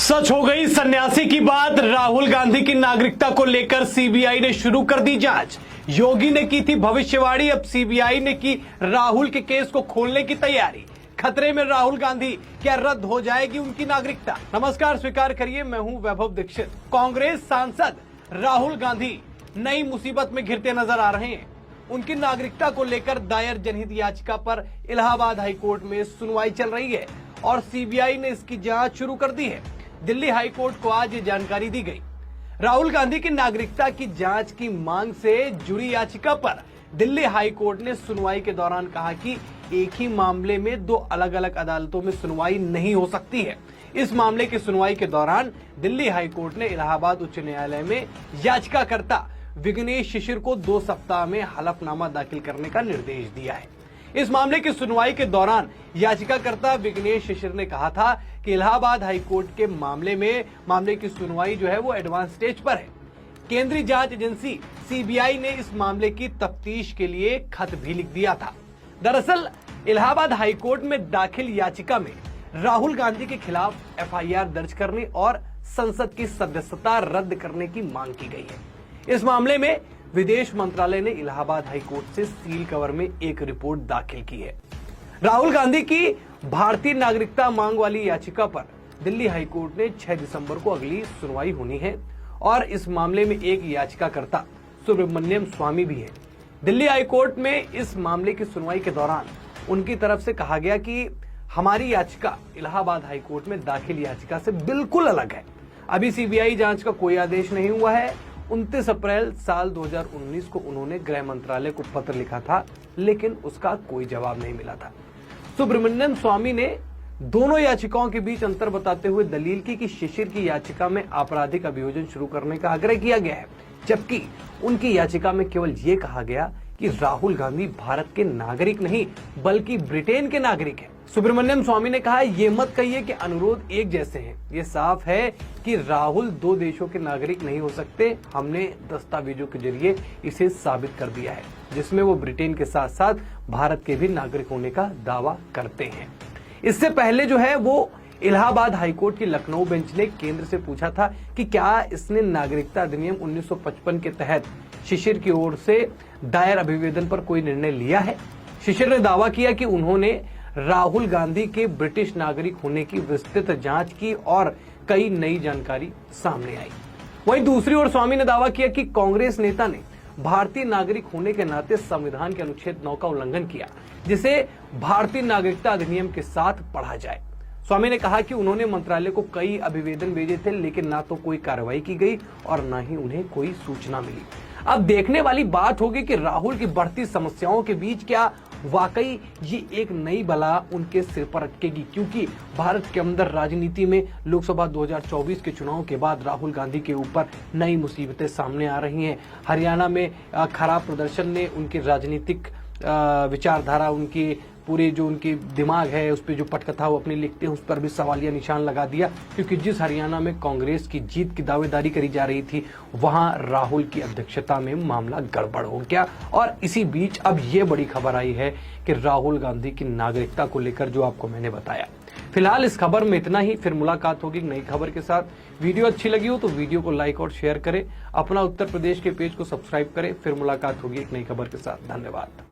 सच हो गई सन्यासी की बात। राहुल गांधी की नागरिकता को लेकर सीबीआई ने शुरू कर दी जांच। योगी ने की थी भविष्यवाणी, अब सीबीआई ने की राहुल के केस को खोलने की तैयारी। खतरे में राहुल गांधी, क्या रद्द हो जाएगी उनकी नागरिकता? नमस्कार, स्वीकार करिए, मैं हूं वैभव दीक्षित। कांग्रेस सांसद राहुल गांधी नई मुसीबत में घिरते नजर आ रहे हैं। उनकी नागरिकता को लेकर दायर जनहित याचिका पर इलाहाबाद हाईकोर्ट में सुनवाई चल रही है और सीबीआई ने इसकी जांच शुरू कर दी है। दिल्ली हाईकोर्ट को आज ये जानकारी दी गई। राहुल गांधी की नागरिकता की जांच की मांग से जुड़ी याचिका पर दिल्ली हाईकोर्ट ने सुनवाई के दौरान कहा कि एक ही मामले में दो अलग अलग अदालतों में सुनवाई नहीं हो सकती है। इस मामले की सुनवाई के दौरान दिल्ली हाईकोर्ट ने इलाहाबाद उच्च न्यायालय में याचिकाकर्ता विघ्नेश शिशिर को 2 सप्ताह में हलफनामा दाखिल करने का निर्देश दिया है। इस मामले की सुनवाई के दौरान याचिकाकर्ता विघ्नेश शिशिर ने कहा था कि इलाहाबाद हाईकोर्ट के मामले की सुनवाई जो है वो एडवांस स्टेज पर है। केंद्रीय जांच एजेंसी सीबीआई ने इस मामले की तफ्तीश के लिए खत भी लिख दिया था। दरअसल इलाहाबाद हाईकोर्ट में दाखिल याचिका में राहुल गांधी के खिलाफ एफआईआर दर्ज करने और संसद की सदस्यता रद्द करने की मांग की गई है। इस मामले में विदेश मंत्रालय ने इलाहाबाद हाईकोर्ट से सील कवर में एक रिपोर्ट दाखिल की है। राहुल गांधी की भारतीय नागरिकता मांग वाली याचिका पर दिल्ली हाईकोर्ट ने 6 दिसंबर को अगली सुनवाई होनी है और इस मामले में एक याचिकाकर्ता सुब्रमण्यम स्वामी भी है। दिल्ली हाईकोर्ट में इस मामले की सुनवाई के दौरान उनकी तरफ से कहा गया कि हमारी याचिका इलाहाबाद हाईकोर्ट में दाखिल याचिका से बिल्कुल अलग है। अभी सीबीआई जांच का कोई आदेश नहीं हुआ है। 29 अप्रैल साल 2019 को उन्होंने गृह मंत्रालय को पत्र लिखा था, लेकिन उसका कोई जवाब नहीं मिला था। सुब्रमण्यम स्वामी ने दोनों याचिकाओं के बीच अंतर बताते हुए दलील की कि शिशिर की याचिका में आपराधिक अभियोजन शुरू करने का आग्रह किया गया है, जबकि उनकी याचिका में केवल ये कहा गया कि राहुल गांधी भारत के नागरिक नहीं बल्कि ब्रिटेन के नागरिक हैं। सुब्रमण्यम स्वामी ने कहा, ये मत कहिए कि अनुरोध एक जैसे हैं। ये साफ है कि राहुल 2 देशों के नागरिक नहीं हो सकते। हमने दस्तावेजों के जरिए इसे साबित कर दिया है, जिसमें वो ब्रिटेन के साथ साथ भारत के भी नागरिक होने का दावा करते हैं। इससे पहले जो है वो इलाहाबाद हाईकोर्ट की लखनऊ बेंच ने केंद्र से पूछा था कि क्या इसने नागरिकता अधिनियम 1955 के तहत शिशिर की ओर से दायर अभिवेदन पर कोई निर्णय लिया है। शिशिर ने दावा किया कि उन्होंने राहुल गांधी के ब्रिटिश नागरिक होने की विस्तृत जांच की और कई नई जानकारी सामने आई। वहीं दूसरी ओर स्वामी ने दावा किया कि कांग्रेस नेता ने भारतीय नागरिक होने के नाते संविधान के अनुच्छेद 9 का उल्लंघन किया, जिसे भारतीय नागरिकता अधिनियम के साथ पढ़ा जाए। स्वामी ने कहा कि उन्होंने मंत्रालय को कई अभिवेदन भेजे थे, लेकिन ना तो कोई कार्रवाई की गई और ना ही उन्हें कोई सूचना मिली। अब देखने वाली बात होगी कि राहुल की बढ़ती समस्याओं के बीच क्या वाकई ये एक नई बला उनके सिर पर रखेगी, क्योंकि भारत के अंदर राजनीति में लोकसभा 2024 के चुनाव के बाद राहुल गांधी के ऊपर नई मुसीबतें सामने आ रही हैं। हरियाणा में खराब प्रदर्शन ने उनकी राजनीतिक विचारधारा, उनकी पूरे जो उनकी दिमाग है उस पर जो पटकथा वो अपनी लिखते हैं उस पर भी सवालिया निशान लगा दिया, क्योंकि जिस हरियाणा में कांग्रेस की जीत की दावेदारी करी जा रही थी वहां राहुल की अध्यक्षता में मामला गड़बड़ हो गया। और इसी बीच अब ये बड़ी खबर आई है कि राहुल गांधी की नागरिकता को लेकर जो आपको मैंने बताया। फिलहाल इस खबर में इतना ही, फिर मुलाकात होगी नई खबर के साथ। वीडियो अच्छी लगी हो तो वीडियो को लाइक और शेयर करें, अपना उत्तर प्रदेश के पेज को सब्सक्राइब करें। फिर मुलाकात होगी एक नई खबर के साथ। धन्यवाद।